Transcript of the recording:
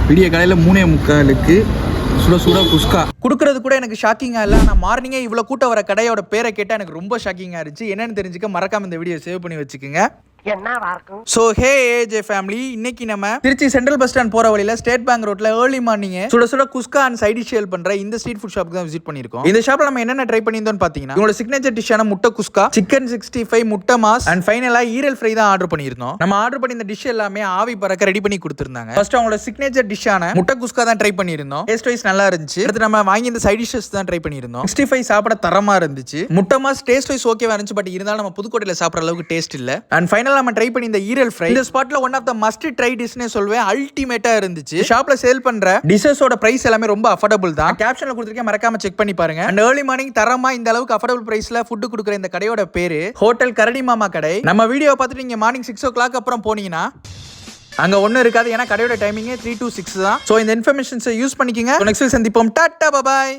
விடிய காலையில் 3:45 சுட சுட குஸ்கா கொடுக்கறது கூட எனக்கு ஷாக்கிங்காக இல்லை. நான் மார்னிங்கே இவ்வளோ கூட்டம் வர கடையோட பேரை கேட்டால் எனக்கு ரொம்ப ஷாக்கிங்காக இருந்துச்சு. என்னன்னு தெரிஞ்சுக்க மறக்காம இந்த வீடியோ சேவ் பண்ணி வச்சுக்கோங்க. சோ ஹே ஏஜே ஃபேமிலி, இன்னைக்கு நம்ம திருச்சி சென்ட்ரல் பஸ் ஸ்டாண்ட் போற வழியில ஸ்டேட் பேங்க் ரோட்ல ஏர்லி மார்னிங் சுட சுட குஸ்கா அண்ட் சைட் டிஷ் சேல் பண்ற இந்த ஸ்ட்ரீட் ஃபுட் ஷாப்க்கு தான் விசிட் பண்ணிருக்கோம். இந்த ஷாப்ல நம்ம என்னென்ன ட்ரை பண்ணியிருந்தோம்னு பாத்தீங்கன்னா, உங்களோட சிக்னேச்சர் டிஷ்ஷான முட்டை குஸ்கா, சிக்கன் 65, முட்டை மாஸ் அண்ட் ஃபைனலா ஈரல் ஃப்ரை தான் ஆர்டர் பண்ணியிருந்தோம். நம்ம ஆர்டர் பண்ணி இந்த டிஷ் எல்லாமே ஆவி பறக்க ரெடி பண்ணி கொடுத்திருந்தாங்க. ஃபர்ஸ்ட் அவங்களோட சிக்னேச்சர் டிஷ்ஷான முட்டை குஸ்கா தான் ட்ரை பண்ணியிருந்தோம். டேஸ்ட் வைஸ் நல்லா இருந்துச்சு. அடுத்து நம்ம வாங்கி இந்த சைட் டிஷஸ் தான் ட்ரை பண்ணியிருந்தோம். 65 சாப்பிட தரமா இருந்துச்சு. முட்டை மாஸ் டேஸ்ட் வைஸ் ஓகேவா இருந்துச்சு. பட் இருந்தாலும் நம்ம புதுக்கோட்டையில சாப்பிடுற அளவுக்கு டேஸ்ட் இல்ல. அண்ட் ஃபைனலா நம்ம ட்ரை பண்ணி இந்த ஈரல் ஃப்ரை இந்த ஸ்பாட்ல one of the must try டிஷ்னே சொல்வேன். அல்டிமேட்டா இருந்துச்சு. ஷாப்ல சேல் பண்ற டிஷஸோட பிரைஸ் எல்லாமே ரொம்ப அஃபோர்டபுள் தான். கேப்ஷன்ல கொடுத்திருக்கேன், மறக்காம செக் பண்ணி பாருங்க. அண்ட் ஏர்லி மார்னிங் தரமா இந்த அளவுக்கு அஃபோர்டபுள் பிரைஸ்ல ஃபுட் கொடுக்குற இந்த கடையோட பேரு ஹோட்டல் கரடி மாமா கடை. நம்ம வீடியோ பார்த்துட்டு நீங்க மார்னிங் 6 o'clock அப்புறம் போனீங்கன்னா அங்க ஒண்ணு இருக்காது. ஏன்னா கடையோட டைமிங் 3 to 6 தான். சோ இந்த இன்ஃபர்மேஷன்ஸை யூஸ் பண்ணிக்கங்க. நெக்ஸ்ட் வீக் சந்திப்போம். Tata bye.